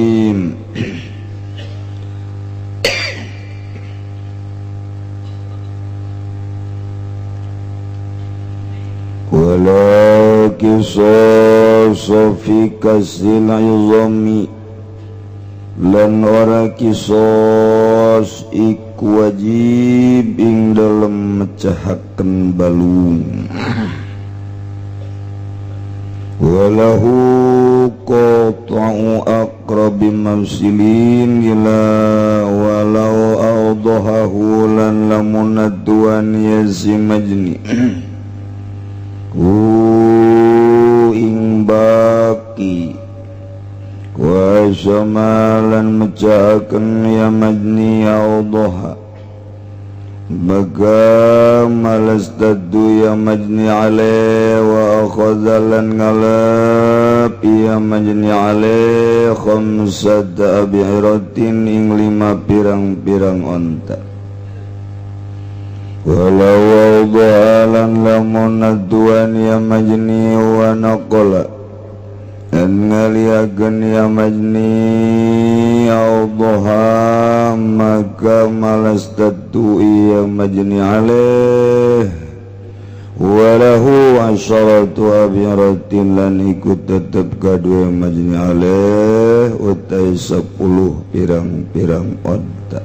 rajim. Wala qisasa fi kasril izami, lan ora qisas iku wajib ing dalem mecahaken balung. Walahu qata'u aqrabi mafsilin ila walau awdahahu lan lamun adwan yazimajni ku ing baki wa syamalan mecahaken ya majni awdaha maka malas tadu ya majni alaih wa akhazalan ngalap ya majni alaih khamsat ab'iratin ing 5 pirang-pirang onta. Walau wadahalan lamun aduan ya majni wa naqala an ngaliakan ya majni awdaha maka malas tatu ya majni alaih walahu asyaratu ab'iratin lan ikut tetap kadua majni alaih utai 10 pirang-pirang onta.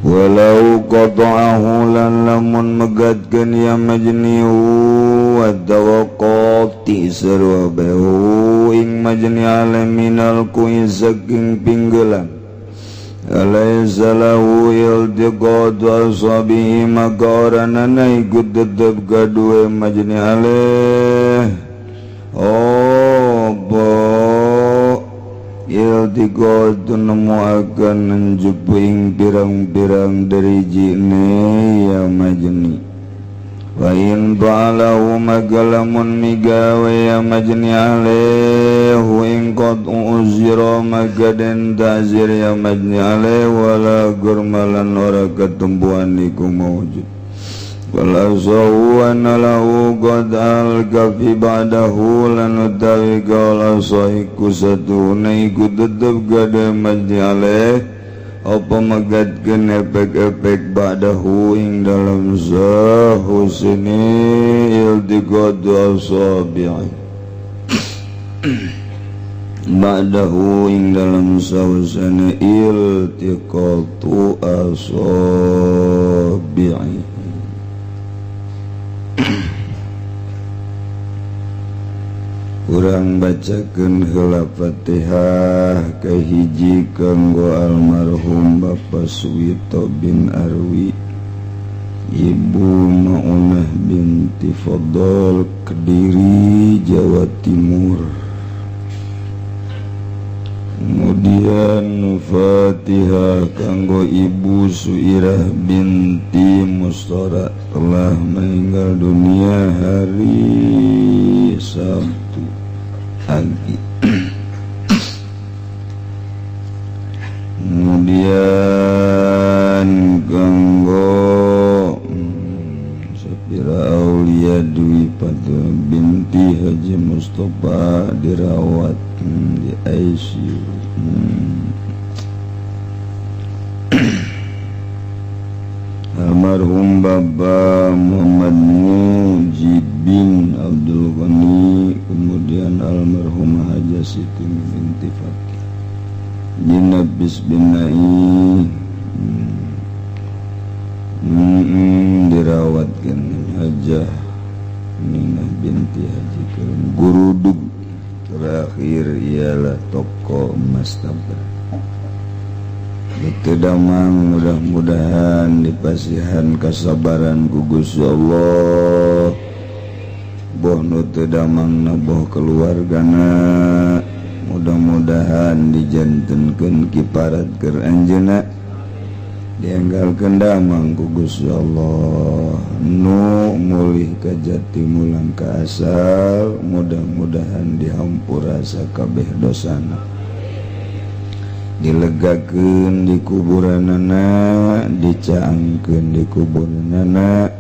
Walau qata'ahu lan lamun megatkeun ya majnihu wa tawaqati sarwa bahu ing majni alaminal ku'i saking pinggelan alaysa lahu iltiqatu asabihi maka oranana ikut tetep kadue majni alaih iltiqatu nemu akan menjuping pirang-pirang dari jine ya majni wa in ba'alahu magalamun migawe ya majni alaihu in qad uzira magaden ta'zir ya majni alaihu wala gurmalan ora ketempuan iku mawujud wala sahuwana lahu qad al-kafi ba'dahu lan utawi kala sahiku satuna iku tetep gada majni alaih apa megatkeun efek-efek ba'dahu ing dalam sahu sini iltiqatu asabi'i ba'dahu ing dalam sahu sini iltiqatu asabi'i. Urang bacakeun heula Fatihah kahiji kanggo almarhum Bapak Suwito bin Arwi, Ibu Maunah binti Fadol, Kediri, Jawa Timur. Kemudian Fatihah kanggo Ibu Suirah binti Mustara telah meninggal dunia hari Sabtu pagi. Kemudian kanggo Sapira Aulia Dwi Padha binti Haji Mustafa dirawat di ICU. Almarhum Bapak Muhammad Mujib bin Abdul Ghani, kemudian almarhum Haja Siti binti Fakih Jinabis bin Na'i dirawatkan Hajah Ninah binti Haji Karim. Gurudug terakhir ialah toko emas tabrak. Itu damang mudah-mudahan dipasihan kesabaran gugus Allah. Boh nutu damang naboh keluargana. Mudah-mudahan dijantenkeun kiparat keur anjeunna. Dianggalkeun damang gugus Allah. Nu mulih ka jati mulang ka asal. Mudah-mudahan dihampura sakabeh dosana. Dilegakeun di kuburanana, dicaangkeun di kuburanana,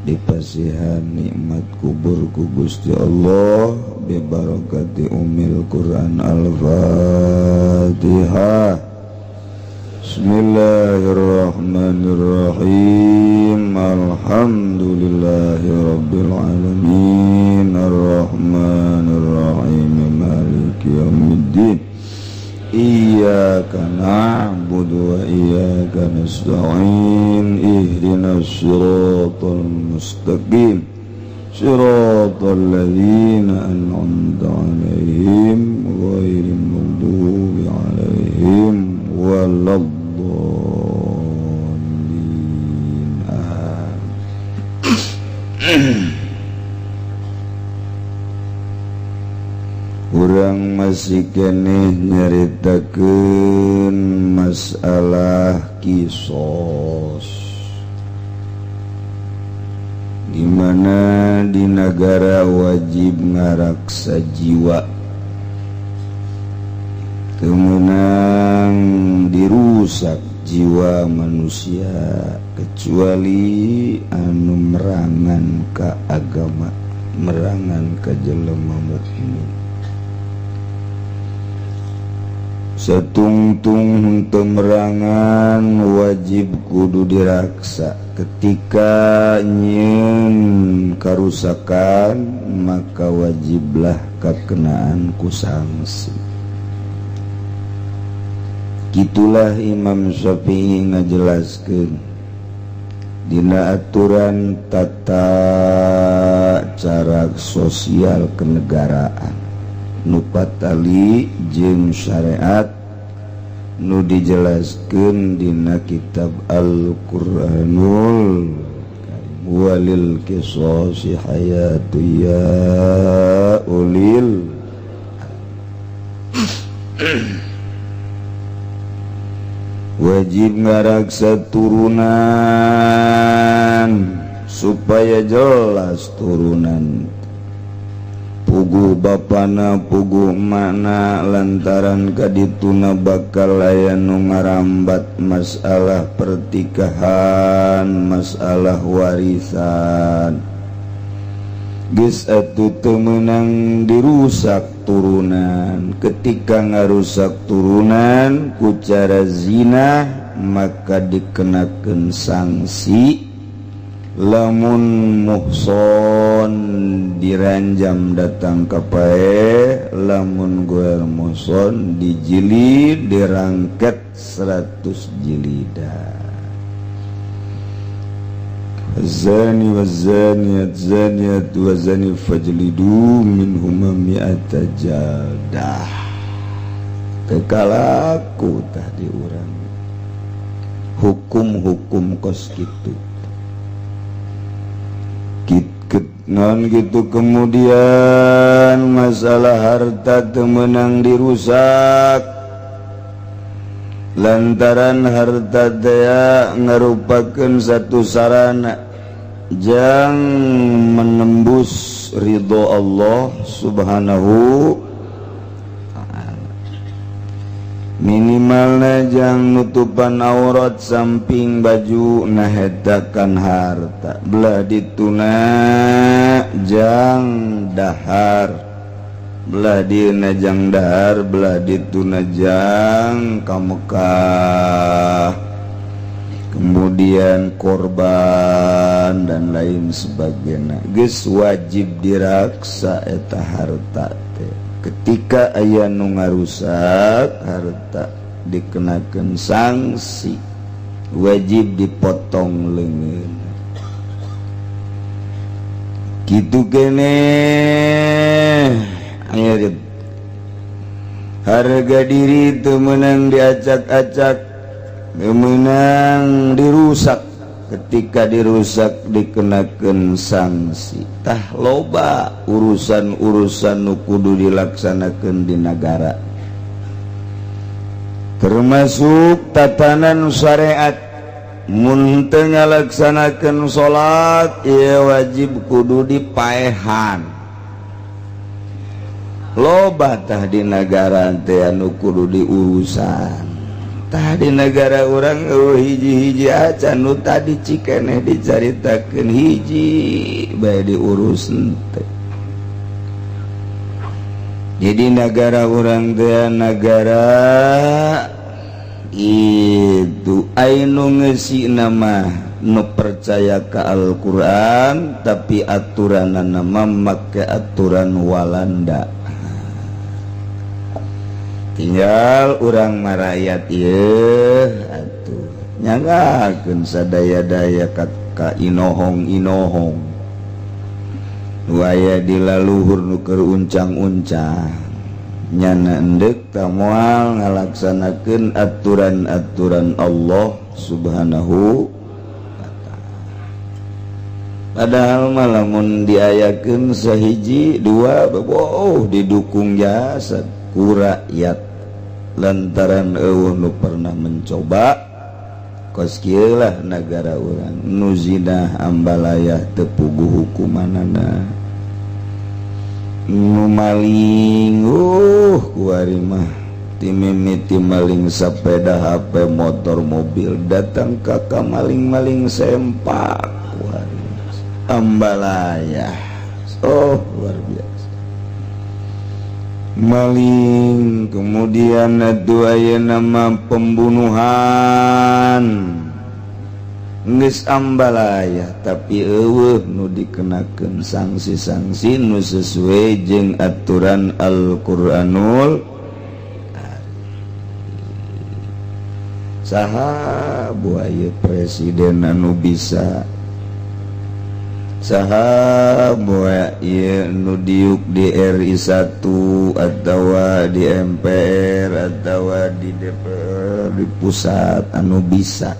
dipasihan nikmat kubur ku Gusti Allah bi barakati umil Quran al-Fatihah. Bismillahirrahmanirrahim. Alhamdulillahi rabbil alamin. Arrahmanirrahim. Maliki yaumiddin. Iyyaka na'budu wa iyyaka nasta'in. Ihdinas siratal mustaqim. Siratal ladzina an'amta 'alaihim ghairil maghdubi 'alaihim waladdallin. Urang masih keneh nyaritakeun masalah kisos, di mana di negara wajib ngaraksa jiwa, kemenang dirusak jiwa manusia kecuali anu merangan ka agama, merangan ka jelema mukmin. Setungtung temerangan wajib kudu diraksa. Ketika nyen karusakan maka wajiblah kakenaan ku sanksi. Kitulah Imam Syafi'i ngajelaskeun dina aturan tata cara sosial kenegaraan nu patali jeung syariat nu dijelaskeun dina kitab Al-Qur'anul walil qisasi hayatu ya ulil wajib ngaraksa turunan supaya jelas turunan puguh bapana puguh emakna lantaran kadituna bakal aya nu ngarambat masalah pertikahan, masalah warisan. Geus atuh teu meunang dirusak turunan. Ketika ngarusak turunan ku cara zina maka dikenakeun sanksi. Lamun muhson diranjam datang ka pae, lamun goel muhson dijilid dirangket 100 jilidan. Zani wa zaniyat zaniyat wa zani fajlidu minhuma mi'ata jaldah. Kekalaku tadi urang hukum-hukum kos kitu. Non gitu kemudian masalah harta temenang dirusak lantaran harta daya ngarupakeun satu sarana jang menembus ridho Allah subhanahu minimalna jang nutupan aurat samping baju nahetakan harta belah dituna jang dahar belah dina jang dahar belah dituna jang kamekah kemudian korban dan lain sebagainya geus wajib diraksa eta harta teh. Ketika aya nu ngarusak harta dikenakeun sanksi wajib dipotong leungeun. Kitu keneh aya harga diri teu meunang diacak-acak, teu meunang dirusak. Ketika dirusak dikenakeun sanksi. Tah loba urusan-urusan nu kudu dilaksanakeun di negara. Termasuk tatanan syariat. Mun teu ngalaksanakeun salat, ieu wajib kudu dipaehan. Loba tah di negara teh anu kudu diurusan. tadi negara orang hiji-hiji acan nu tadi cikeneh dicaritakeun hiji bae diurus teh. Jadi negara orang teh negara itu anu ngeusina mah nu percaya ka Al-Qur'an tapi aturanna mah make aturan Walanda. Tinggal urang marayat ieu atuh nyanggakeun sadaya-daya ka inohong-inohong nu aya di laluhur nu keur uncang-uncang nyana endek tah moal ngalaksanakeun aturan-aturan Allah Subhanahu wa ta'ala. Padahal mah lamun diayakeun sahiji dua beuh didukung jasad ku rakyat lantaran eueuh nu pernah mencoba kos kieu lah negara urang nu zina ambalayah teu puguh hukumanana nu maling kuari mah timimiti maling sepeda HP motor mobil datang ka maling-maling sempak kuari ambalayah luar biasa maling, kemudian adu aya nama pembunuhan geus ambalayah tapi eueuh nu dikenakeun sanksi-sanksi nu sesuai jeung aturan Al-Qur'anul saha buaya presiden anu bisa saha moe ieu nu diuk di RI 1 atawa di MPR atawa di DPR di pusat anu bisa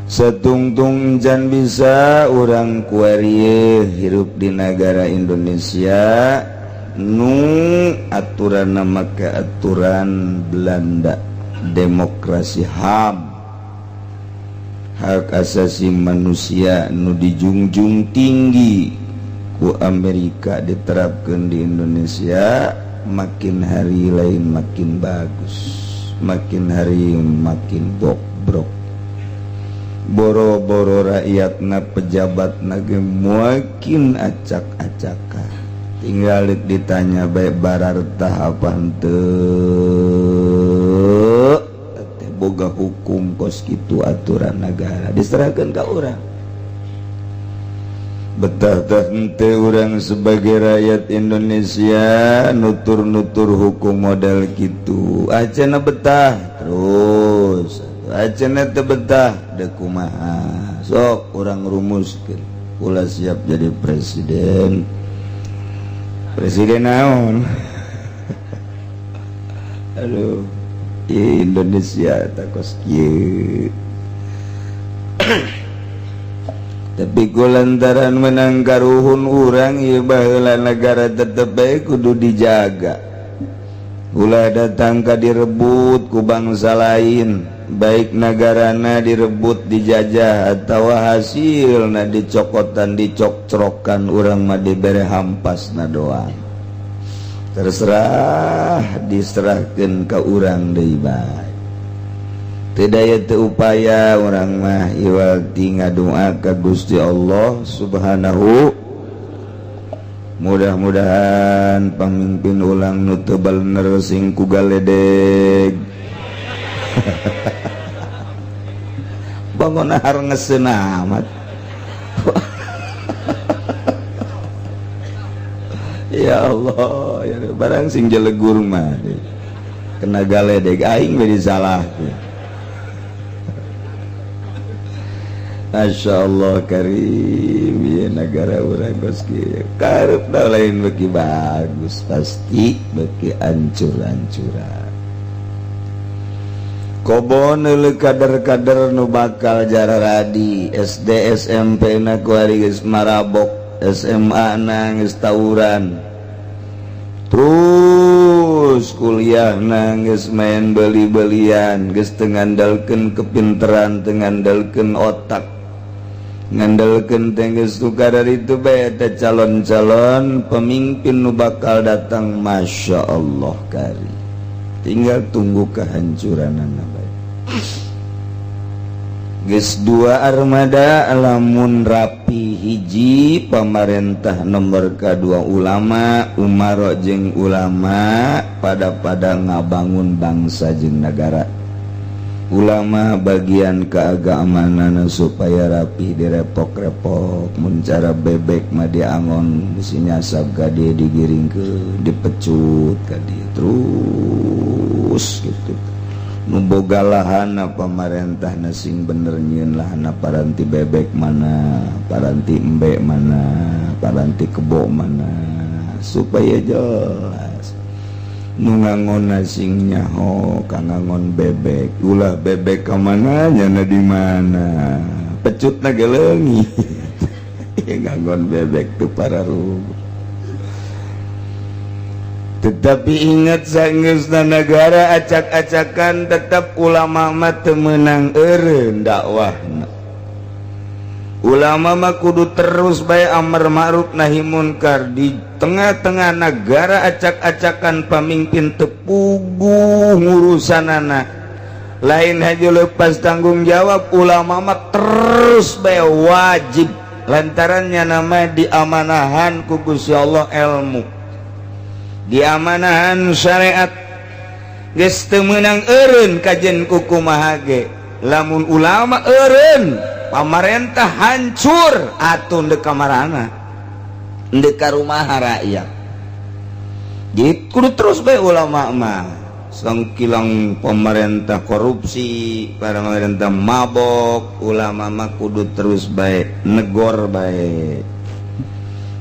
satungtung jan bisa urang kuarieu hirup di negara Indonesia nu aturanna make aturan Belanda demokrasi HAM hak asasi manusia nu dijunjung tinggi ku Amerika diterapkeun di Indonesia makin hari lain makin bagus makin hari makin bobrok boro-boro rakyatna pejabatna ge makin acak-acaka tinggal ditanya bae barartah apa henteu boga hukum kos kitu aturan negara diserahkeun ka urang betah teh henteu urang sebagai rakyat Indonesia nutur-nutur hukum model kitu acenna betah terus acenna teu betah da kumaha sok urang rumuskeun ulah siap jadi presiden naon aduh Indonesia takos kieu tapi kulantaran menang karuhun urang ieu baheula negara tetep bae kudu dijaga ulah datang ka direbut ku bangsa lain baik negarana direbut dijajah atawa hasilna dicokotan dicokcrokan urang mah dibere hampasna doang terserah diserahkeun ka urang deui bae teu daya teu upaya urang mah iwal ti ngadoa ka Gusti Allah Subhanahu mudah-mudahan pamimpin ulang nu teu bener sing ku galedeg bangun har ngeseun amat ya Allah ya barang sing jelegur mah kena galedeg aing we disalahkeun Masya Allah karim ya negara urang kos kieu karepna lain beki bagus pasti beki ancur-ancuran kobon euleuh kader-kader nu bakal jararadi SD SMP na kuari geus marabok SMA nangis tawuran terus kuliah nangis main beli-belian geus teu ngandalkeun kepinteran teu ngandalkeun otak ngandalkeun teh geus tukar dari itu bae teh calon-calon pemimpin nu bakal datang Masya Allah kari tinggal tunggu kehancuranana bae. Geus 2 armada lamun rapi hiji pamarentah nomor kedua ulama umaro jeung ulama pada ngabangun bangsa jeung negara. Ulama bagian keagamanana supaya rapi direpok-repok mun cara bebek mah diangon bisi nyasab ka dieu digiringkeun dipecut ka dieu terus gitu. Nu boga lahana pamarentahna sing bener nyieun lahana paranti bebek mana, paranti embe mana, paranti kebo mana supaya jelas. Nu ngangonna sing nyaho kangangon bebek, ulah bebek ka mana nyana di mana. Pecutna ge leungit. Ngangon bebek tu pararuh. Tetapi ingat saenggeusna negara acak-acakan tetap ulama mah teu meunang eureun dakwahna. Ulama mah kudu terus bae amar ma'ruf nahi munkar. Di tengah-tengah negara acak-acakan pamimpin teu puguh ngurusanana. Lain haja lepas tanggung jawab, ulama mah terus bae wajib lantarannya nama diamanahan ku Gusti Allah ilmu. Diamanahan syariat geus teu meunang eureun kajen ku kumaha ge. Lamun ulama eureun pamarentah hancur atuh ndek kamarana ndek ka rumaha rakyat. Jadi kudu terus bae ulama mah sangkilang pemerintah korupsi, pemerintah mabok, ulama mah kudu terus bae negor bae.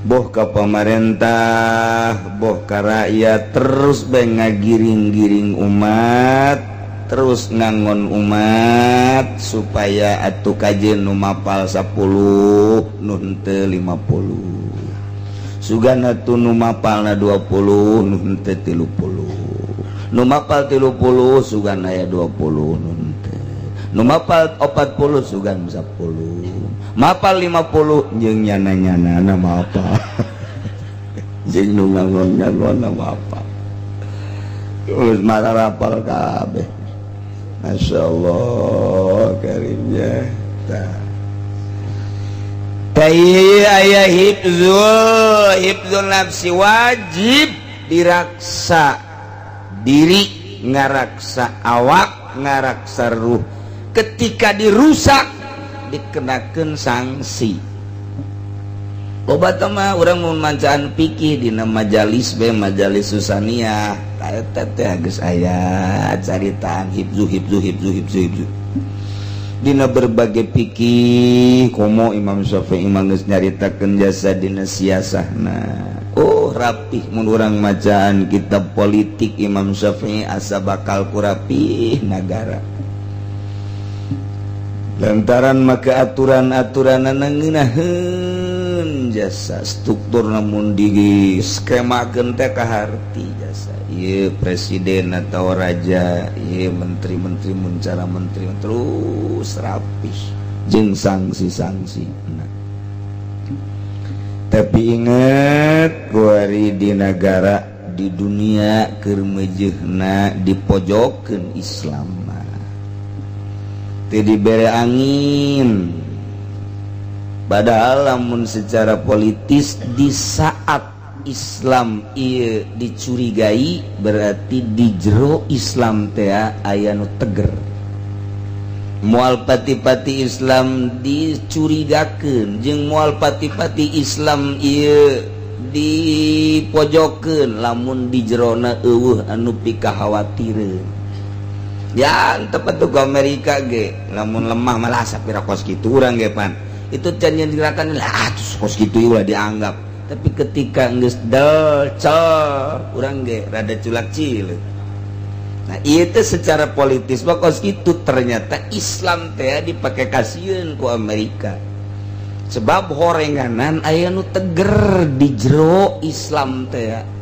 Boh ka pemerintah, boh ka rakyat terus bae ngagiring-giring umat, terus ngangon umat supaya atuh kajen nu mapal 10 nu henteu 50. Sugana tu nu mapalna 20 nu henteu 30. Nu mapal 30 sugana aya 20 nu henteu. Nu mapal 40 sugan 10. Mapal 50 jeung nyana-nyanana mapal. Jeung nu ngangon-ngangon mapal. Terus marah rapal kabeh. Masya Allah karimnya. Tayi ayah hibzul nafsi wajib diraksa diri, ngaraksa awak, ngaraksa ruh. Ketika dirusak dikenakeun sanksi. Obat mah urang mun mancaan pikih dina majalis be majalis susaniah eta teh geus aya caritaan hibzu dina berbagai fikih komo Imam Syafi'i mah geus nyaritakeun jasa dina siasahna. Oh rapih mun urang macaan kitab politik Imam Syafi'i asa bakal ku rapih nagara. Lantaran maka aturan-aturanana ngeunaheun jasa struktur namun di skemakeun teh ka harti jasa. Ieu presiden atau raja, ieu menteri-menteri mun cara menteri terus rapih jeung sanksi-sanksi. Tapi ingat kuari di negara di dunia keur meujeuhna dipojokeun Islam. Diberi angin, padahal lamun secara politis di saat Islam ieu dicurigai berarti di jero Islam teh aya nu teger. Moal pati-pati Islam dicurigakeun jeung moal pati-pati Islam ieu dipojokeun lamun di jerona eueuh anu pikahawatireun. Ya tepat tuh ke Amerika ge lamun lemah malah sapira kos kitu urang ge pan itu can yang dirakan lah kos kitu ulah dianggap tapi ketika geus delcor urang ge rada culak cileuk. Nah ieu teh secara politis mah kos kitu ternyata Islam teh dipake kasieun ku Amerika sebab horenganan aya nu teger di jero Islam teh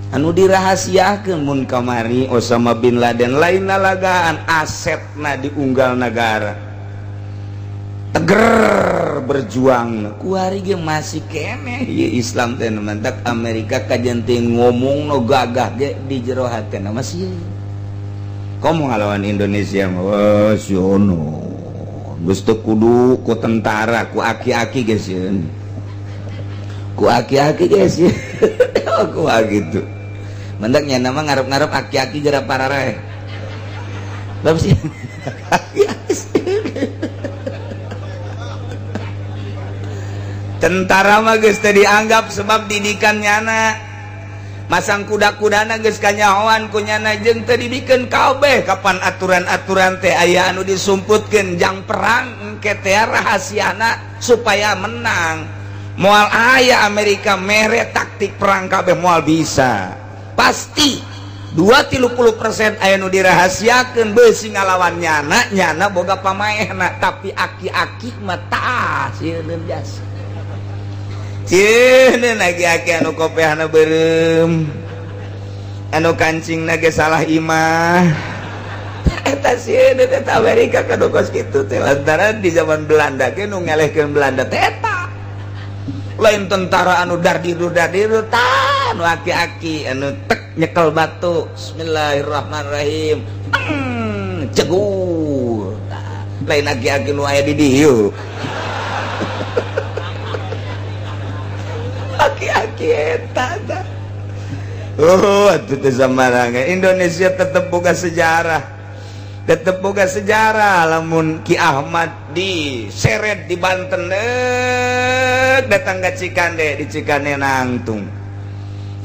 anu dirahasiakeun mun kamari Osama bin Laden lain nalagaan asetna di unggal negara teger berjuang kuari ge masih keneh ieu Islam teh mantak Amerika kajenting ngomong no gagah ge di jero hatena masih komo ngalawan Indonesia mah wah siono geus teu kudu ku tentara ku aki-aki geus yeun ku aki-aki geus ku gitu mantak nya nama ngarep-ngarep aki-aki jera pararae tapi sih tentara mah geus teu dianggap sebab didikannya anak masang kuda-kudana geus kanyahoan ku nyana jeung teu dibikeun kabeh kapan aturan-aturan teh aya anu disumputkeun jang perang engke teh rahasiana supaya menang moal aya Amerika mere taktik perang kabeh moal bisa pasti 2-30% aya nu dirahasiakeun beusi ngalawan nyana boga pamaehna tapi aki-aki mah tah sieun biasa cieun aki-aki anu kopehna beureum anu kancingna ge salah imah eta sieun eta Amerika kanu kos kitu teh lantaran di zaman Belanda ge nu ngelehkeun Belanda teh eta lain tentara anu dardiru tah anu aki-aki anu tek nyekel batu bismillahirrahmanirrahim cegur lain aki-aki nu aya di dieu aki-aki eta tah oh atuh teh samarangan Indonesia tetep boga sejarah lamun Ki Ahmad diseret di Banten datang ke Cikande di Cikande nangtung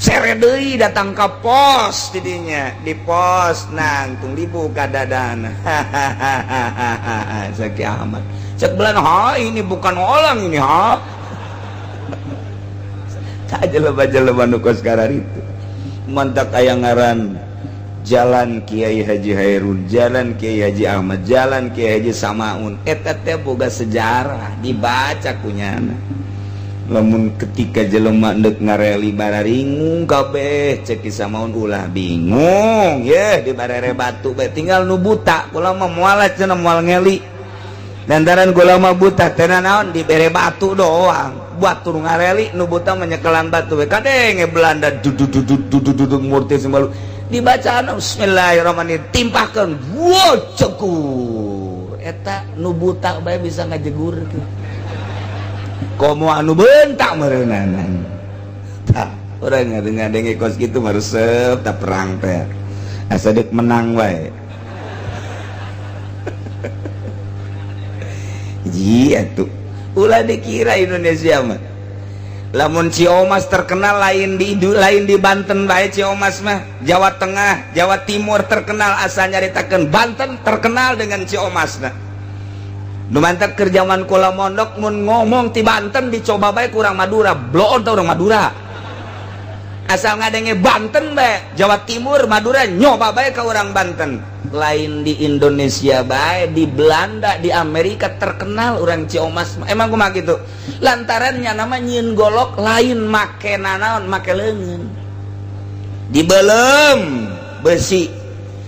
seret deui datang ke pos didinya di pos nangtung dibuka dadana hahaha Ki Ahmad cek belan ha ini bukan orang ini ha jeleba-jeleba nu kos kararitu mantak aya ngaran Jalan Kiai Haji Hairun, Jalan Kiai Haji Ahmad, Jalan Kiai Haji Samaun eta teh boga sejarah dibaca kunyana lamun ketika jelema deuk ngareli bararingung kabeh cek Samaun ulah bingung yeuh di barere batu bae tinggal nu buta kula mah moal cenah moal ngeli lantaran kula mah buta teh naon di bere batu doang batu ngareli nu buta menyekelan batu we kadenge Belanda duduk murti sembalu dibacaan bismillahirrahmanirrahim timpahkeun wow cekur eta nu buta bae bisa ngajegurkeun komo anu bentak meureunanan tah urang ngadenge kos kitu mah resep tah perang teh asa deuk menang wae ji atuh ulah dikira Indonesia mah lamun Ciomas terkenal lain di Banten bae Ciomas mah Jawa Tengah Jawa Timur terkenal asal nyaritakeun Banten terkenal dengan Ciomasna nu mantep keur zaman kula mondok mun ngomong ti Banten dicoba bae kurang Madura bloon teh urang Madura asal ngadenge Banten bae Jawa Timur Madura nyoba bae ka urang Banten lain di Indonesia bae di Belanda di Amerika terkenal orang Ciomas emang kumaha gitu lantarannya nama nyieun golok lain make nanaon make leungeun dibelem besi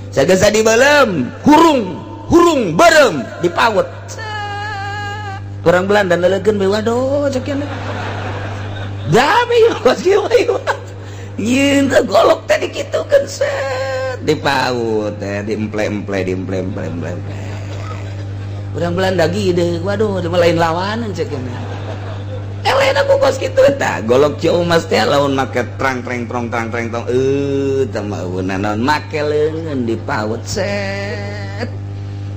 sagesa dibelem hurung berem dipaut orang Belanda nelegeun bae waduh cek nya dabe kos kieu nyieun golok teh dikitukeun set dipaut diemple-emple urang Belanda gide waduh lain lawanan cek elena ku kos kitu eta golok Ciomas teh lamun make trang-treng tong teh mah naon make leungeun dipaut set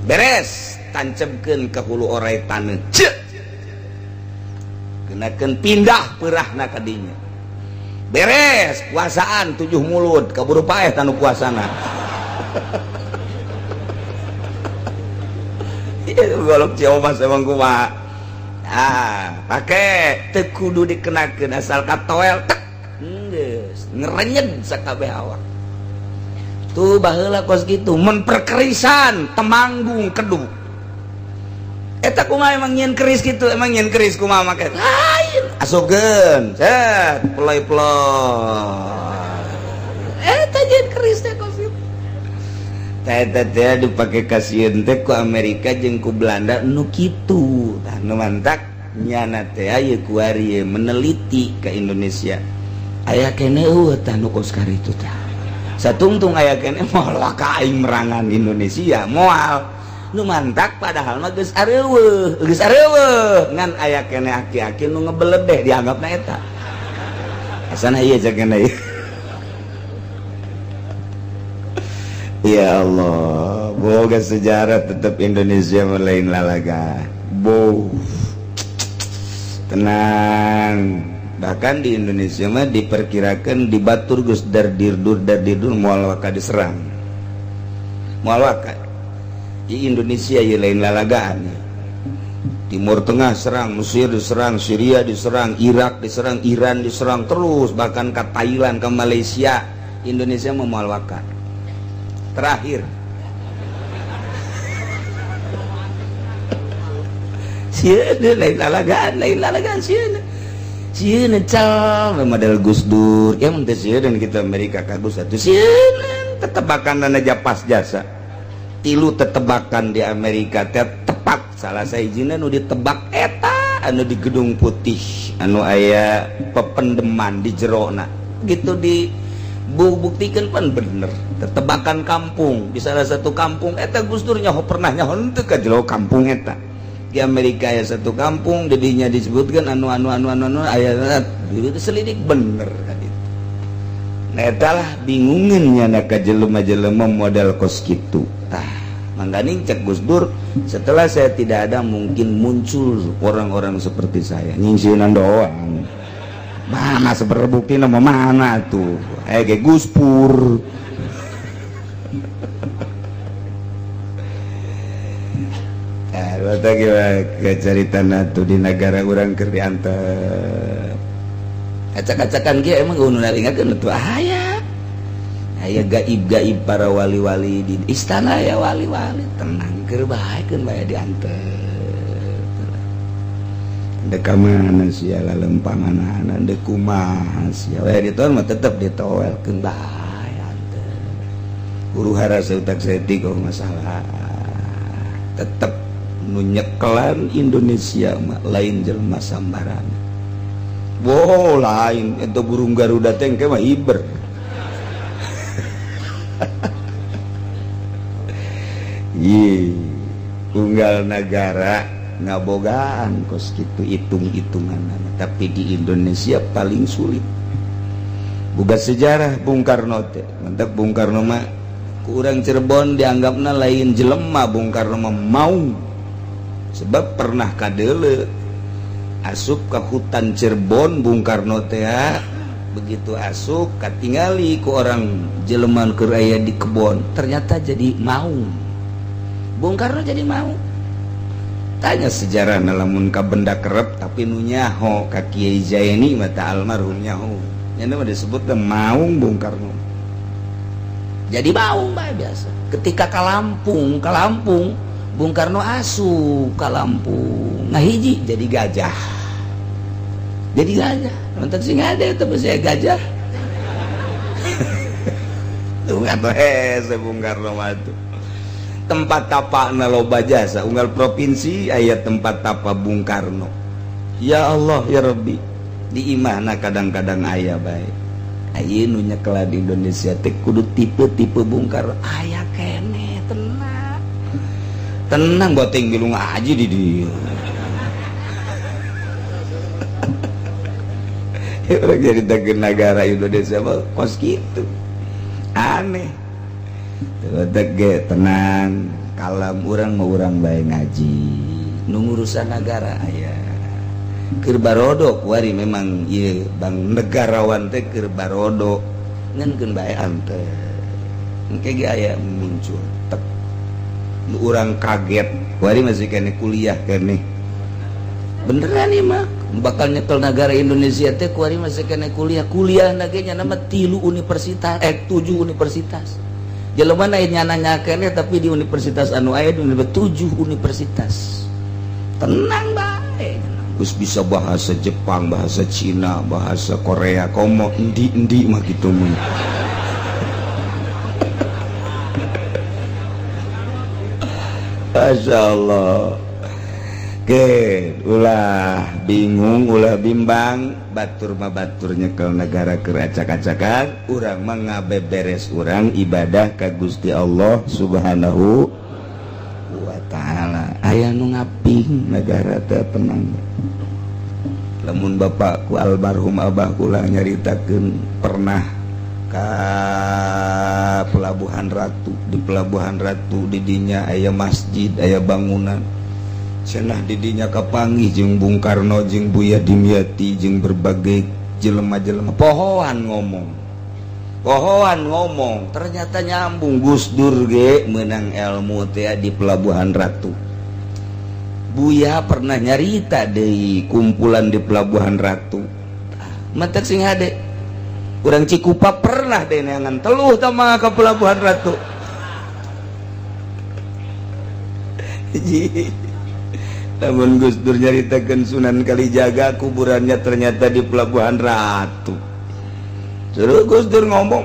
beres tancapkeun ka hulu orai taneuh ceuk kenakeun pindah peurahna ka dinya beres kuasaan 7 mulut kaburu paeh tanu kuasana ieu golok Ciomas emang kumaha pake teu kudu dikenakeun asal katoel tek geus ngerenyed sakabeh awak tuh baheula kos kitu mun perkerisan temanggung kedu eta kumaha emang nyieun keris kitu emang nyieun keris kumaha make lain asupkeun set peloy-peloy eta nyieun keris teh kos kitu eta teh dipake kasieun teh ku Amerika jeung ku Belanda nu kitu tah nu mantak nyana teh aya kuari meneliti ke Indonesia aya kene tah nu Oscar itu tah satungtung aya kene moal ka aing merangan Indonesia moal nu mantak padahal mah geus areueuh ngan aya kene aki-aki nu ngebeledeh dianggapna eta asana ieu jakena ieu ya Allah boga sejarah tetap Indonesia lain lalaga tenang bahkan di Indonesia mah diperkirakan di batur geus dardirdur moal waka diserang moal waka di Indonesia ieu lain lalagaan Timur Tengah serang, Mesir diserang, Syria diserang, Irak diserang, Iran diserang terus bahkan ke Thailand, ke Malaysia. Indonesia mau moal waka terakhir sieun lain lalagaan sieun cal model Gus Dur ya mun teh sieun kita Amerika kagus atuh sieun tetebakan aja pas jasa tilu tetebakan di Amerika teh tepak salah sahijina nu ditebak eta anu di Gedung Putih anu aya pependeman di jerona gitu di buktikan pan bener tetebakan kampung di salah satu kampung eta Gus Dur nyaho pernah nyaho teu ka jero kampung eta di Amerika ya satu kampung dedinya disebutkan anu aya itu selidik bener kan itu nah eta lah bingungan nya ka jelema-jelema model kos kitu tah mangganing cek Gus Dur setelah saya tidak ada mungkin muncul orang-orang seperti saya nyingsieunan doang mana seberbukti nama mana tuh kayak Gus Pur Wata gimana cerita tuh di negara orang keur diantep acak-acakan kia emang unu naringakeun tuh aya gaib-gaib para wali-wali di istana ya wali-wali tenang keur bae keun bae diantep dek mana sia lempanganan dek kumaha sia we ditol mah tetep ditowelkeun bae antep huru-hara seutak saeutik kok masalah tetep nu nyekelan Indonesia mah lain jelema sambaran lain itu burung Garuda teh engke mah iber tunggal negara ngabogaan kos kitu hitung-hitungan tapi di Indonesia paling sulit boga sejarah Bung Karno teh mantap Bung Karno mah ku urang Cirebon dianggapna lain jelema Bung Karno mah mau sebab pernah kadeule asup ke hutan Cirebon Bung Karno teh begitu asup katingali ku orang jelema keur aya di kebon ternyata jadi mau Bung Karno jadi mau tanya sejarah lamun ka benda kerep tapi nu nyaho ka Kiai Zaini mata almarhum nyaho nya mah disebut mau Bung Karno jadi mau bae biasa ketika ka Lampung Bung Karno asup ka Lampung ngahiji jadi gajah nonton sing ada itu saya gajah tuh ngato hese Bung Karno mah tuh tempat tapana loba jasa unggal provinsi aya tempat tapa Bung Karno ya Allah ya Rabbi di imahna kadang-kadang aya bae aya nu nyekel di Indonesia teh kudu tipe-tipe Bung Karno aya kene tenang boteng bilu ngaji di dia orang jadi ke negara Indonesia mah kos gitu aneh tege tenang kalem urang mau urang bae ngaji nu urusan negara aya keur barodo kuari memang ieu bang negarawan teh keur barodo ngeunkeun bae anteu engke ge aya muncul urang kaget kuari masih kene kuliah kene beneran nih mah bakal nyekel negara Indonesia teh kuari masih kene kuliah nagenya nama 3 universitas 7 universitas jelema lain nyananya kene tapi di universitas anu aya di 7 universitas tenang bae geus bisa bahasa Jepang bahasa Cina bahasa Korea komo endi mah kitu mah Masya Allah ulah bingung ulah bimbang batur mah batur nyekel negara keracak-acakan urang mah ngabeberes urang ibadah ka Gusti Allah Subhanahu wa taala. Aya nu ngaping negara teh tenang. Lamun bapakku almarhum abah kula nyaritakeun pernah ka Pelabuhan Ratu. Di Pelabuhan Ratu di dinya aya masjid aya bangunan cenah didinya kapanggih jeung Bung Karno jeung Buya Dimyati jeung berbagai jelema-jelema pohoan ngomong ternyata nyambung. Gus Dur ge meunang ilmu teh di Pelabuhan Ratu. Buya pernah nyarita deui kumpulan di Pelabuhan Ratu. Mantek sing hade urang Cikupa pernah deh neangan teluh tama ke Pelabuhan Ratu. Namun Gus Dur nyaritakeun Sunan Kalijaga kuburannya ternyata di Pelabuhan Ratu. Terus Gus Dur ngomong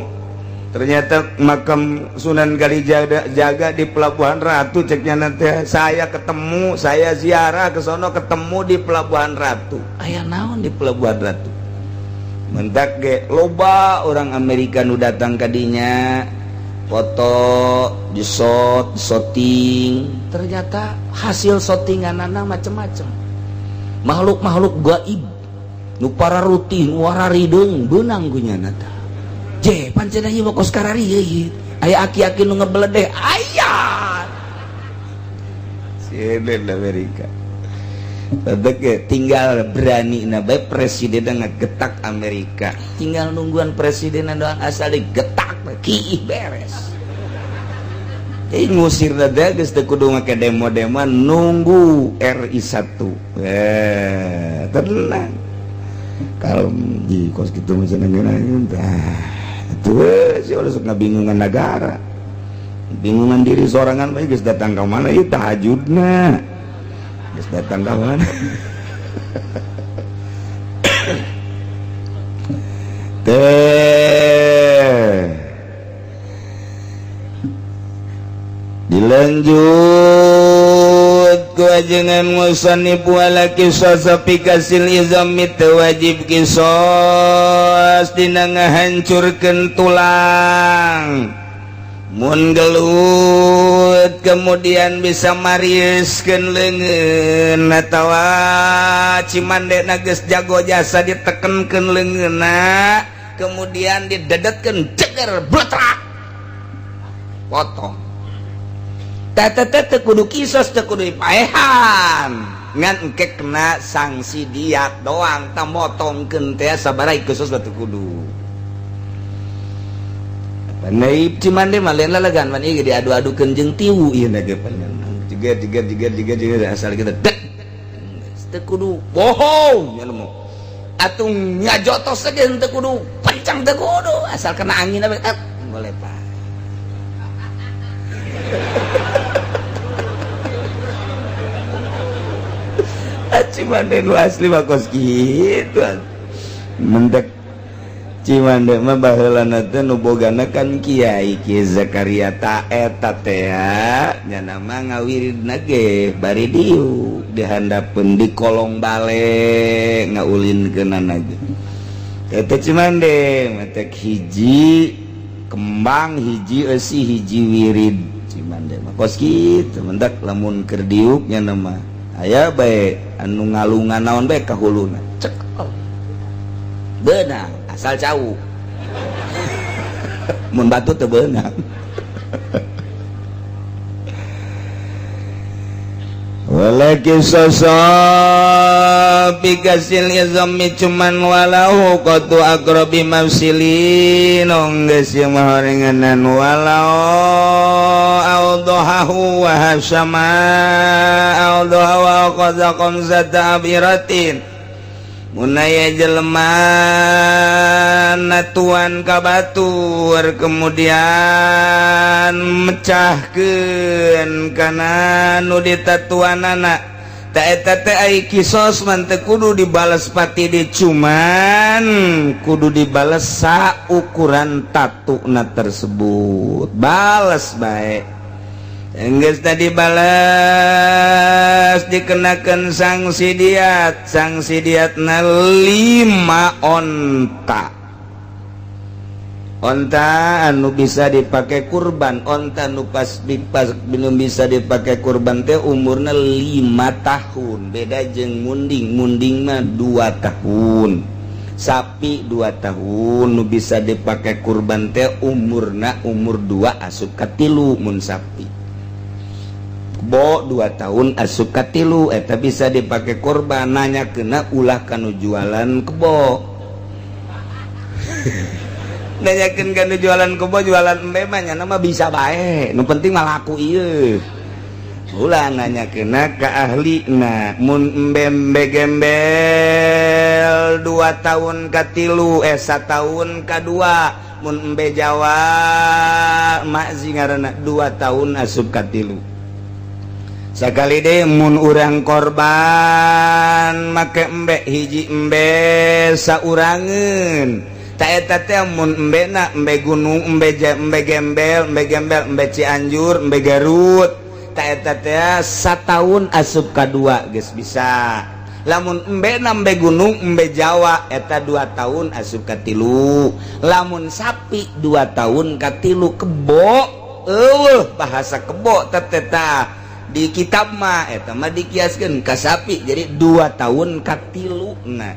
ternyata makam Sunan Kalijaga di Pelabuhan Ratu. Ceknya nanti saya ketemu, saya ziarah ke sono ketemu di Pelabuhan Ratu. Aya naon di Pelabuhan Ratu? Mentak ge loba orang Amerika nu datang ka dinya foto di shooting ternyata hasil shootinganana macam-macam makhluk-makhluk gaib nu para rutin wararideung beunang gunyana tah je pancen ieu mah kos karari ieu aya aki-aki nu ngebledeh aya sieun Amerika Tadeke tinggal berani na bae presiden ngagetak Amerika tinggal nungguan presiden doang asal digetak kiih beres. Jadi ngusir dada geus teu kudu make demo-demo nunggu RI 1. Tenang. Kalem di kos kitu mah cenah tah. Atuh si urang sok ngabingungan negara. Bingungan diri sorangan bae geus datang ka mana ieu tahajudna. Geus datang ka mana. Dilanjut ku ajengan musannif wala qisas fi kasil izami wajib qisas dina ngahancurkeun tulang mun gelut kemudian bisa mariskeun leungeun atawa cimandena geus jago jasa ditekenkeun leungeunna kemudian didedetkeun ceger bletrak potong. Tete kudu kisos teu kudu dipaehan ngan engke kena sanksi diat doang tah motongkeun teh sabaraha kisos teu kudu. Naib cimande mah lain lalagan man ieu diadu-adukeun jeung tiwu ieu na ge panjang. Jigar asal kita dek. Teu kudu bohong nya mah. Atuh nyajotos saja teu kudu pancang teu kudu asal kena angin we boleh Pak. Cimande nu asli mah kos kitu mentek Cimande mah baheulana teh nu bogana kan Kiai Zakaria ta eta teh nya nama ngawiridna ge bari diu dihandapkeun di kolong bale ngaulinkeunana ge eta Cimande mah teh hiji kembang hiji eusi hiji wirid Cimande mah kos kitu mentek lamun keur diuk nya nama aya bae anu ngalungan naon bae ka huluna cekel beunang asal cau mun batu teu beunang walakin sosok bikasil izami cuman walau qatu aqrabi mafsilin geus ieu mah horenganan walau awdahu wa hasama awdahu wa qaza qamzata abiratin munaya jelema natuan ka batur kemudian mecahkeun kana nu ditatuanana ta eta teh ai kisos man teu kudu dibales pati di cuman kudu dibales saukuran tatuna tersebut bales bae Enggeus tadi balas dikenakan sanksi diatna 5 onta anu bisa dipakai kurban. Onta anu pas belum bisa dipakai kurban teh umurna 5 tahun. Beda jeung munding mah 2 tahun. Sapi 2 tahun nu bisa dipakai kurban teh umur 2 asup ka 3 mun sapi. Kebo 2 tahun asup ka 3 eta bisa dipakai kurban. Nanya kena ulah kanu jualan kebo. Nanyakeun kanu jualan kebo jualan embe mah nya mah bisa bae. Nu penting mah laku ieu. Ulah nanya kena ka ahlina. Mun embe gembel 2 tahun ka 3 1 tahun ka 2. Mun embe Jawa makzi ngaranna 2 tahun asup ka 3. Sakali deh mun urang korban make embe hiji embe saurangeun. Ta eta teh mun embena embe gunung embe gembel embe Cianjur embe Garut. Ta eta teh 1 tahun asup ka 2 geus bisa. Lamun embena embe gunung embe Jawa eta 2 tahun asup ka 3. Lamun sapi 2 tahun ka 3 kebo. Bahasa kebo teh di kitab mah eta mah dikiaskeun ka sapi jadi 2 tahun ka 3. Nah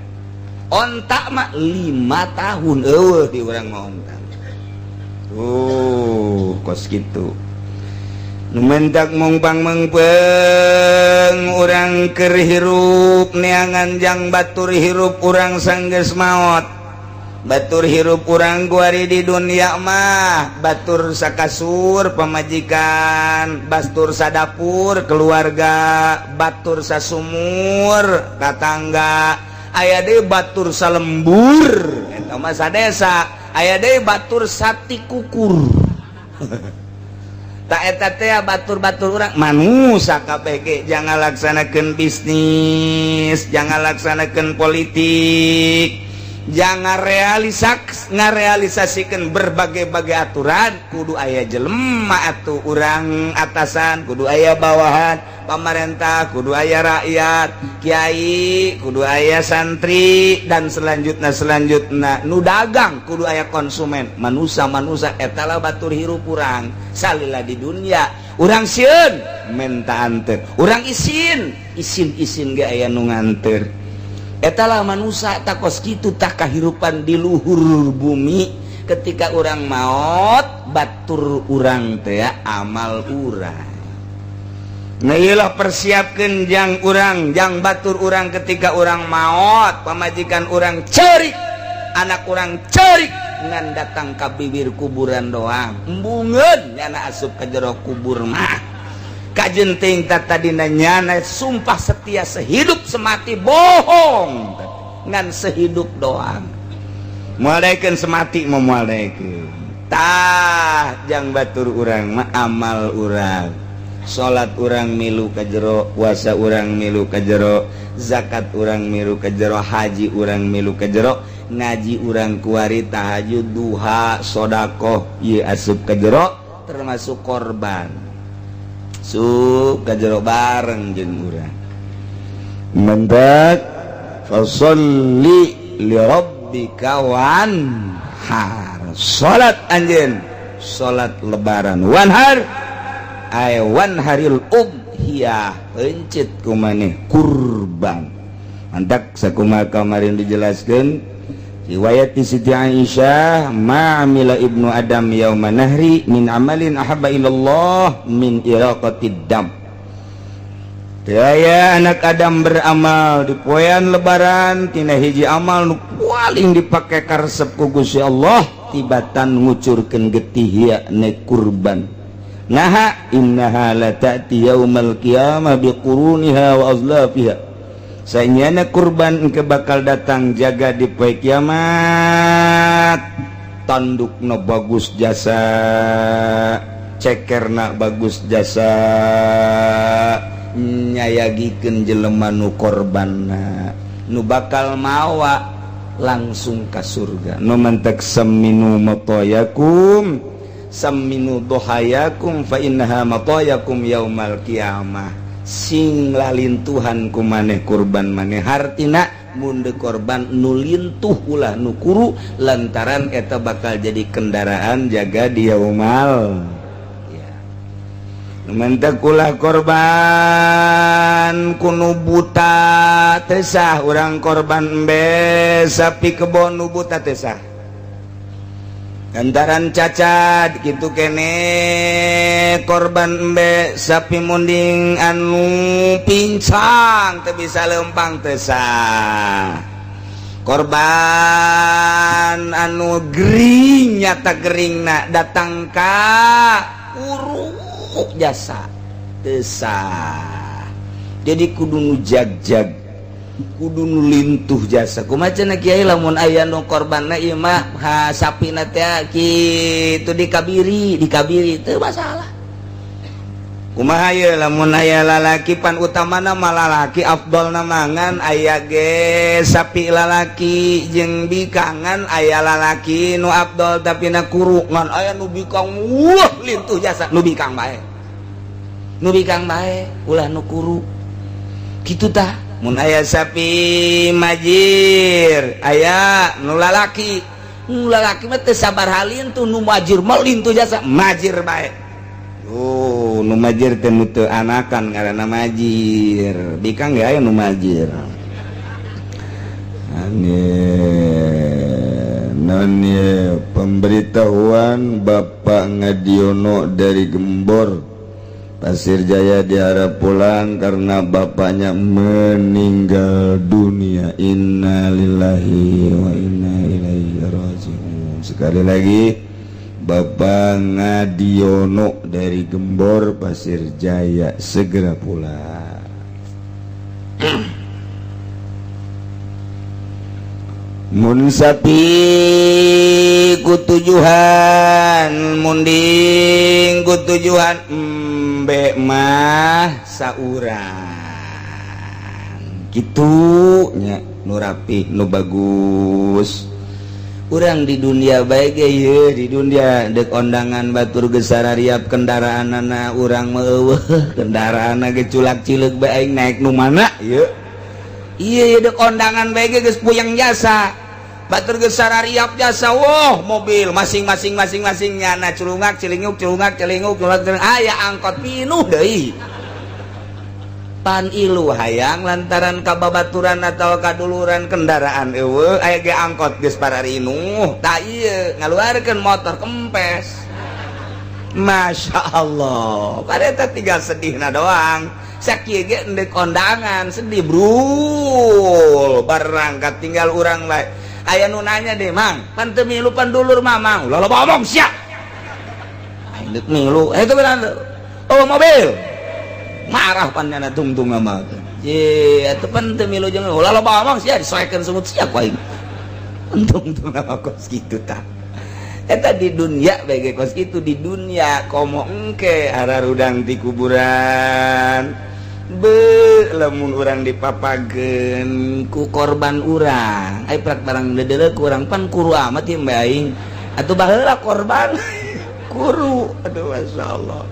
onta mah 5 tahun di urang mah onta. Kos kitu nu mentak mongpang mengpeung urang keur hirup neangan jang batur hirup urang sanggeus maot. Batur hirup urang guari di dunia mah batur sakasur pamajikan, batur sadapur keluarga, batur sasumur katangga, aya deui batur salembur eta mah sadesa, aya deui batur satikukur. Tak eta teh batur-batur urang manusa kabeh ge jangan laksanakeun bisnis, jangan laksanakeun politik. Jangan ngarealisasikan berbagai-bagai aturan. Kudu aya jelema atuh urang atasan, kudu aya bawahan pamarentah, kudu aya rakyat, kiai, kudu aya santri dan selanjutnya nu dagang kudu aya konsumen. Manusa etalah batur hirup urang. Salila di dunia urang sieun menta anteur, urang isin ge aya nu nganteur. Etalah manusia takos kitu tak kahirupan di luhur bumi. Ketika orang maot batur urang teh amal urang. Nah iyalah persiapkeun jang urang, jang batur urang ketika urang maot. Pamajikan urang cerik, anak urang cerik ngan datang ka bibir kuburan doang. Embungeun nyana asup ka jero kubur mah. Kajenting tadina nyana sumpah setia sehidup semati bohong ngan sehidup doang. Mualikeun semati mau mualikeun. Tah jang batur urang mah amal urang. Salat urang milu ka jero, puasa urang milu ka jero, zakat urang milu ka jero, haji urang milu ka jero, ngaji urang kuari tahajud duha sedekah ieu asup ka jero termasuk korban. Sup kajero bareng jeung urang. Mendak fasolli li rabbika wanhar. Salat anjeun, salat lebaran. Wanhar ay wanharil ubhiyah, encit ku maneh kurban. Mantak sakumaha kamarin dijelaskeun riwayat Siti Aisyah ma'amila ibnu Adam yauma nahri min amalin ahabba ilallah min iraqatid dam. Daya anak Adam beramal di poean lebaran tina hiji amal nu paling dipake karesep ku Gusti Allah tibatan ngucurkeun getih yakni kurban. Naha innaha la ta'ti yaumal qiyamah biquruniha wa azlafiha. Saenyana kurban engke bakal datang jaga di poe kiamat. Tandukna bagus jasa, cekerna bagus jasa, nyayagikeun jelema nu korbanna, nu bakal mawa langsung ka surga. Nu mantak saminu matoyakum saminu dohayakum fa innaha matayakum yaumal qiyamah. Sing lalintuhan ku maneh kurban maneh hartina munde korban nu lintuh ulah nu kuru lantaran eta bakal jadi kendaraan jaga di yaumal ya. Mentek ulah korban kunu buta tesah urang korban embe sapi kebon nu buta tesah antaran cacat gitu kene korban embe sapi munding anu pincang teu bisa lempang tesah korban anu gering nyata geringna datang ka uruk jasa tesah jadi kudu nu jag-jag kudu nu lintuh jasa kumaha cenah kiai lamun aya nu korbanna ieu mah sapina teh kitu dikabiri teu masalah kumaha ye lamun aya lalaki pan utamana mah lalaki afdolna mangan aya ge sapi lalaki jeung bikangan aya lalaki nu afdol tapi na kuru ngan aya nu bikang wah lintuh jasa nu bikang bae ulah nu kuru kitu tah. Mun aya sapi majir aya nu lalaki mah teu sabar halin tuh nu majir mah lintuh jasa majir bae nu majir teh nu teu anakan ngaranna majir bikang ge aya nu majir nanya pemberitahuan Bapak Ngadiono dari Gembor Pasir Jaya diharap pulang karena bapaknya meninggal dunia. Innalillahi wa inna ilaihi raji'un. Sekali lagi Bapak Ngadiono dari Gembor Pasir Jaya segera pulang. Mun sapi kutujuhan munding kutujuhan embe mah saurang kitu nya nu rapih nu bagus. Urang di dunia baik ye di dunia dek ondangan batur gesarariap kendaraanana urang meueuh kendaraanna ge culak-cileuk bae naik nu mana ye. Iya dek kondangan baik geus puyang jasa batur geus sarariap jasa woh mobil masing-masing nyana culungak cilinguk aya angkot pinuh deui pan ilu hayang lantaran kababaturan atau kaduluran kendaraan eueuh aya ge angkot geus pararinuh tah ieu ngaluarkeun motor kempes. Masya Allah pareta tinggal sedihna doang sakieu ge endek kondangan sedih brul barangkat tinggal urang bae aya nu nanya deh mang pan teu milu pan dulur mamang ulah loba omong sia endek milu eta bener oh mobil marah pan nya tungtung mah ye atuh pan teu milu jeung ulah loba omong sia disoekeun semut sia ku aing tungtung mah kos kitu tah eta di dunia bege kos kitu di dunia komo engke hararudang di kuburan be lamun urang dipapageun ku korban urang ai prak barang dedeuleuh ku urang pan kuru amat ieu mbe aing atuh baheula korban kuru aduh masyaallah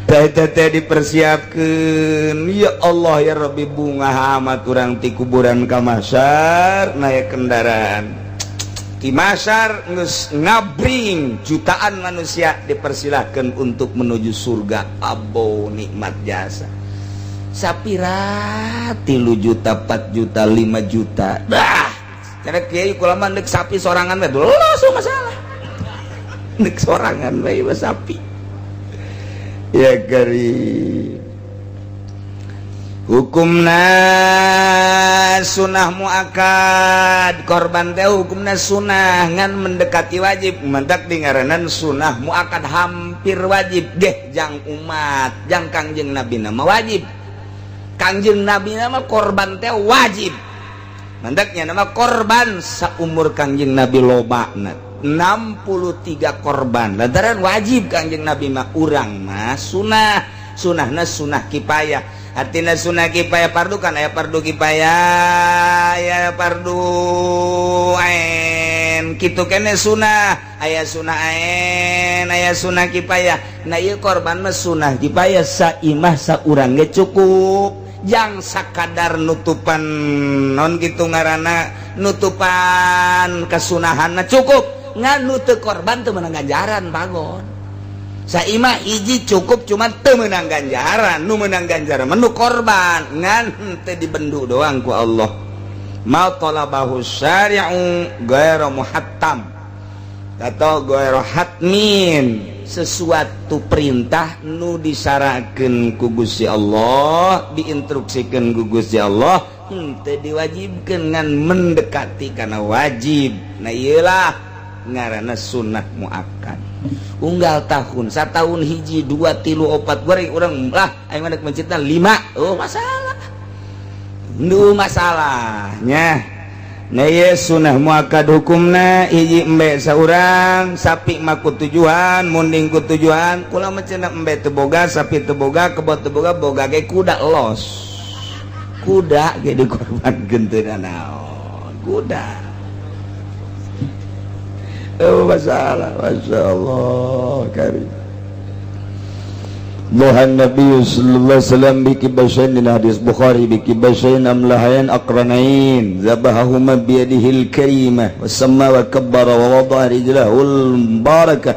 tah eta teh dipersiapkeun ya Allah ya Rabbi bunga amat urang ti kuburan ka mahsyar naik kendaraan di mahsyar geus ngabring jutaan manusia dipersilahkan untuk menuju surga abo nikmat jasa sapira 3 juta 4 juta 5 juta dah cara kiai kula mah deuk sapi sorangan we langsung masalah deuk sorangan we sapi ya gari hukumna sunnah muakad korban teh hukumna sunnah ngan mendekati wajib mentak dingaranan sunnah muakad hampir wajib geh jang umat jang kangjeng nabi nama wajib kangjeng nabi nama korban teh wajib mentaknya nama korban saumur kangjeng nabi lobana 63 korban lantaran wajib kangjeng nabi mah urang mah sunnahna sunnah kifayah artinya sunnah kifayah fardu kan aya fardu kifayah aya fardu ain kitu kene sunah aya sunah aen aya sunah kifayah na ieu korban mah sunah kifayah saimah saurang ge cukup jang sakadar nutupan non kitu ngaranna nutupan kasunahanna cukup nganu teu korban teu meunang ganjaran pagon saimah hiji cukup cuma teu meunang ganjaran nu meunang ganjaran menu korban ngan teu dibendu doang ku Allah ma talabahu syari'u ghairu muhattam atau ghairu hatmin sesuatu perintah nu disarakeun ku Gusti Allah diinstruksikeun ku Gusti Allah teu diwajibkeun ngan mendekati kana wajib nah ieulah ngaranna sunnah muakkad unggal tahun satahun hiji 2 3 4 goreng urang lah aing mah masjidna 5 oh masalah nu masalahnya nah ye sunnah muakkad hukumna hiji embe saurang sapi mah ku tujuan munding ku tujuan kula mah cenah embe teu boga sapi teu boga kebo teu boga ge kuda los kuda ge dikorbankeun teu naon kuda oh masalah masyaallah karim Lohan Nabi sallallahu alaihi wasallam bikibashain din hadis Bukhari bikibashain amlahayan aqranain zabahahuma biyadihil karimah wasamma wa kabbara wa wada'a rijlahul barakah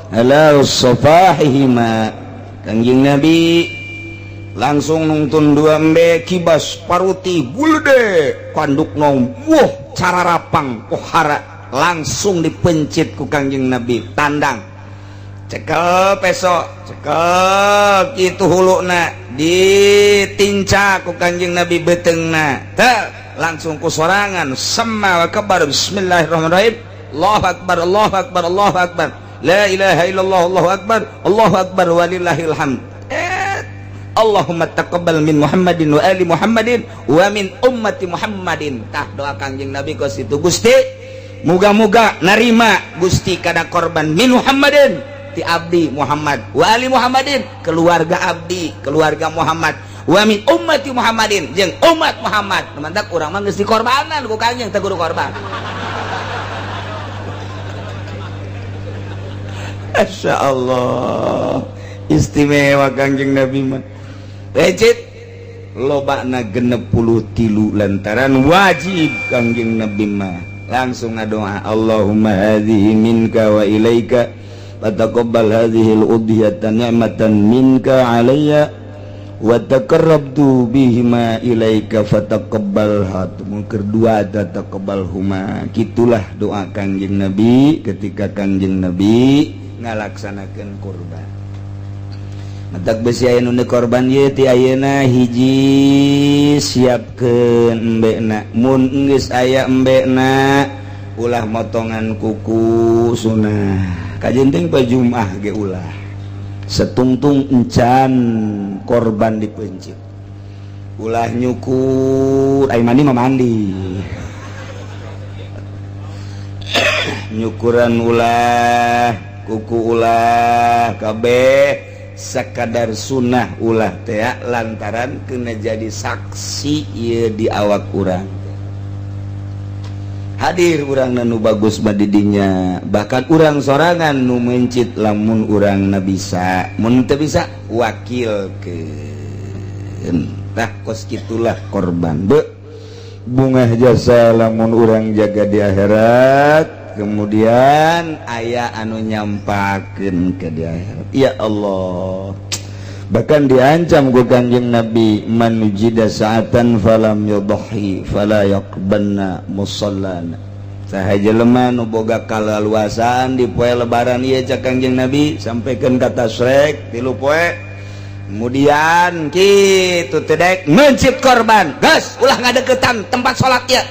ala safahihima Kangjeng Nabi langsung nungtun dua embe kibas paruti bulde kanduk nong wuh cararapang pohara langsung dipencit ku Kangjeng Nabi tandang cekel peso cekel kitu huluna ditinca ku Kangjeng Nabi beteungna teu langsung ku sorangan sama wa kabar bismillahirrahmanirrahim Allahu akbar Allahu akbar Allahu akbar la ilaha illallah Allahu akbar walillahil hamd Allahumma taqabbal min Muhammadin wa ali Muhammadin wa min ummati Muhammadin tah doa Kangjeng Nabi ku situ Gusti muga-muga narima Gusti kada korban min Muhammadin ti abdi Muhammad wa ali Muhammadin keluarga abdi keluarga Muhammad wa min ummati Muhammadin jeung umat Muhammad mantak urang mah geus dikorbanan ku Kangjeng teu kudu korban masyaallah istimewa Kangjeng Nabi mah becit lobana 63 lantaran wajib Kangjeng Nabi mah langsung ngadoa Allahumma hadhihi minka wa ilaika fataqabbal hadhihi al-udhiyata ni'matan minka alayya wa taqarrabtu bihima ilaika fataqabbalha mungkir dua tataqabbalhuma kitulah doa Kangjeng Nabi ketika Kangjeng Nabi ngalaksanakeun kurban matak besi aya nu korban ye ti ayeuna hiji siapkeun embena mun geus aya embena ulah motongan kuku sunah kajenting pa Jumaah ge ulah setungtung encan korban dipencit ulah nyukur ai mandi mah mandi nyukuran ulah kuku ulah kabeh sakadar sunnah ulah teh lantaran kena jadi saksi ieu di awak urang hadir urang nu bagus badidinya bahkan urang sorangan nu mencit lamun urang na bisa mun teu bisa wakilkeun tah kos kitulah korban bunga jasa lamun urang jaga di akhirat kemudian aya anu nyampakeun ke di akhirat ya Allah bahkan diancam ku Kangjeng Nabi man jida sa'atan falam yudhi fala yaqbanna musallana saha jelema nu boga kalaluasaan di poe lebaran ieu cak Kangjeng Nabi sampaikeun ka tasrek 3 poe kemudian kitu teh dek mencit korban geus ulah ngadeukeutan tempat salat ieu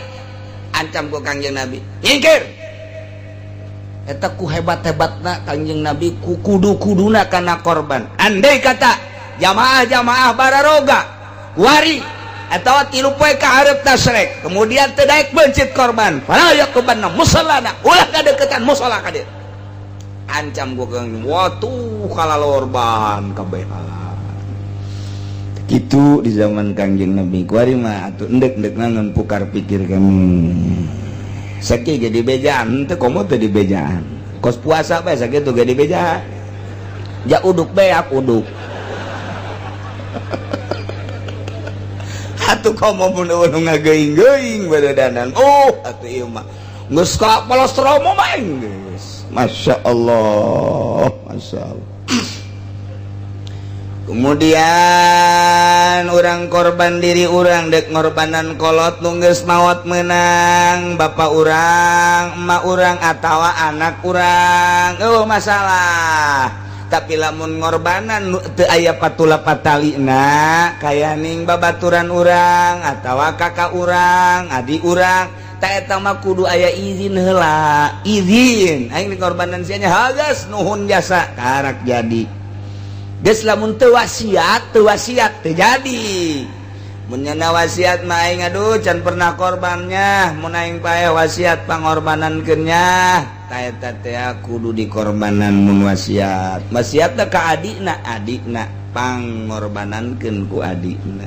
ancam ku Kangjeng Nabi nyingkir eta ku hebat-hebatna Kangjeng Nabi ku kudu-kuduna kana korban andai kata jamaah-jamaah bararoga wari atawa 3 poe ka hareup tasrek kemudian teu daek bencit korban fala yaqbanna musallana ulah kadeuketan musalla ka dieu ancam ku Kangjeng watuh kalalorban kabehan kitu di zaman Kangjeng Nabi kuari mah atuh endek-endek nangan pukar pikir kami sakit ge di bejaan teu komo teu di bejaan kos puasa bae sakitu ge di bejaan ja uduk beak uduk atuh komo mun nu ngageuing-geuing baredanan atuh ieu mah geus ka kolostromo mah geus masyaallah masyaallah. Kemudian orang korban diri orang dek ngorbanan kolot nungges maut menang bapak orang emak orang atau anak orang masalah tapi lamun ngorbanan teu aya patula patalina kaya ning babaturan orang atau kakak orang adik orang tak eta mah kudu aya izin heula izin aing ngorbanan sia nya hagas nuhun jasa karak jadi geus lamun teu wasiat terjadi mun nyana wasiat mah aing aduh can pernah korbannya mun aing paeh wasiat pangorbanankeun nya ta eta teh kudu dikorbanan mun wasiat teh ka adikna pangorbanankeun ku adikna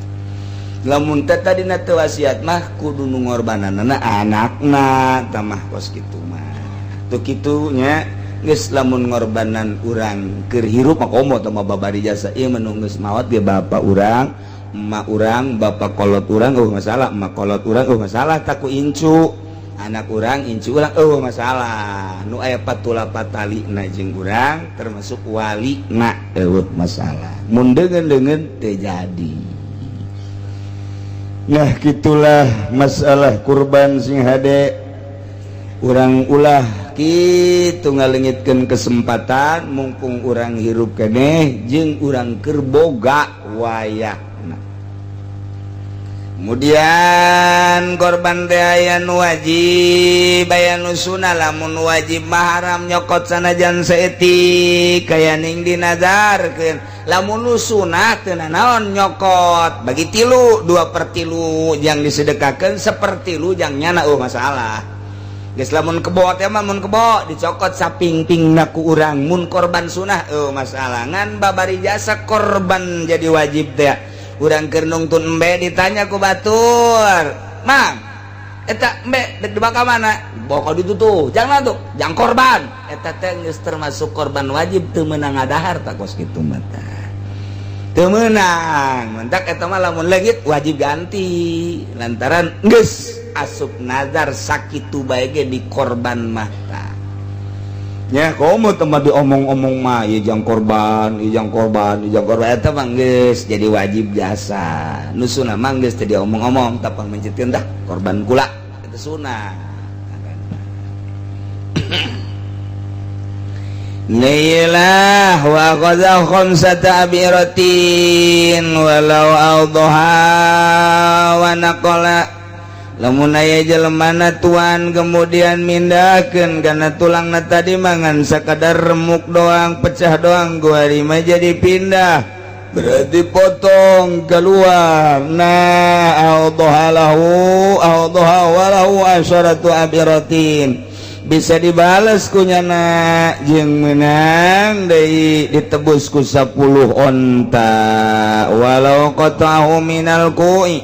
lamun teh tadina teu wasiat mah kudu nu ngorbananna anakna tamah kos kitu mah tuh kitunya geus lamun ngorbanan urang keur hirup mah komo teh mah babari jasa ieu mah geus maot ge bapak urang emak urang bapak kolot urang masalah emak kolot urang masalah taku incu anak urang incu urang masalah nu aya patula patalina jeung urang termasuk walina masalah mun deungeun teu jadi. Nah gitulah masalah kurban sing hade urang ulah kitu ngalengitkeun kesempatan mumpung urang hirup keneh jeung urang keur boga wayahna. Kemudian korban teh aya nu wajib aya nu sunah lamun wajib mah haram nyokot sanajan saeutik kaya ning dinazarkeun lamun nu sunah teu naon nyokot bagi 3 2/3 jang disedekakeun 1/3 jang nyana masalah. Geus lamun kebo teh mah mun kebo dicokot saping-pingna ku urang mun korban sunah masalah ngan babari jasa korban jadi wajib teh urang keur nungtun embe ditanya ku batur mang eta embe dek dibawa ka mana bawa ka ditu tuh jangan tuh jang korban eta teh geus termasuk korban wajib teu meunang ngadahar tak kos kitu mah teu meunang mentak eta mah lamun leungit wajib ganti lantaran geus asup nazar sakitu bae ge di korban mah tah nya komo teh mah diomong-omong mah ieu jang korban eta mah geus jadi wajib jasa nu sunah mah geus teh diomong-omong tapang mencetkeun tah korban kula eta sunah. Nailah wa qadha khamsata abiratin walau awdaha wa naqala lamun aya jelemana tuan kemudian mindahkeun kana tulangna tadi mangan sakadar remuk doang pecah doang guari mah jadi pindah berarti potong keluar awdaha walahu asyaratu abiratin bisa dibales kunyana jeung menang deui ditebus ku 10 onta walau qata'u minal ku'i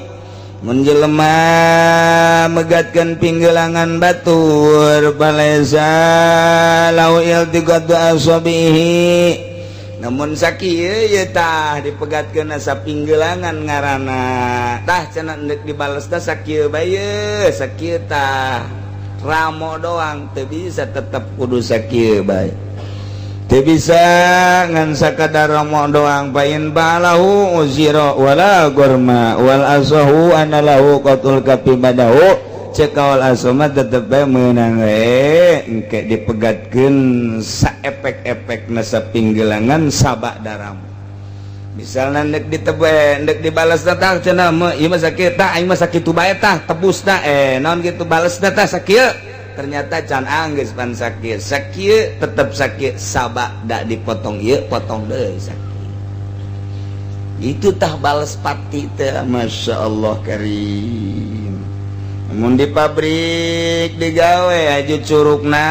mun jelema megatkeun pinggelangan batur balaisa lau iltiqatu asabihi namun sakieu ye tah dipegatkeun asa pinggelangan ngaranna tah cenah endek dibales tah sakieu bae sakieu tah ramo doang teu bisa tetep kudu sakieu bae teu bisa ngan sakadar ramo doang pain balahu uzira wala gurma wal asahu anallahu qatul kapibadahu cekawal asoma tetep bae meunang engke dipegatkeun saepek-epekna sapinggelangan sabak daram misalna ndek ditebe ndek dibalasna tah cenah ieu mah sakieu tah aing mah sakitu bae tah tebusna naon kitu balesna tah sakieu ternyata can anggeus pan sakieu tetep sakieu sabak da dipotong ieu potong deui sakieu itu tah bales pati teh masyaallah karim mun di pabrik digawe aju curugna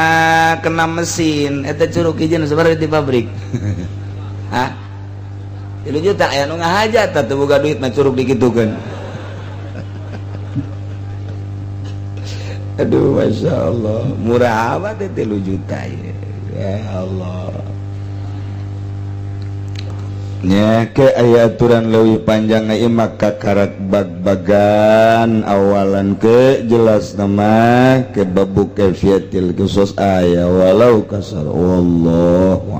kena mesin eta curug ijeun sabaraha di pabrik hah 3 juta aya nu ngahajat teh boga duit mah curug dikitukeun Aduh, Masya Allah, murah amat teh 3 juta ya Allah. Nya ke aya aturan leuwih panjang ieu maka karak bag-bagan awalan ke jelas nama ke babu kaifiatil khusus aya walau kasar wallahu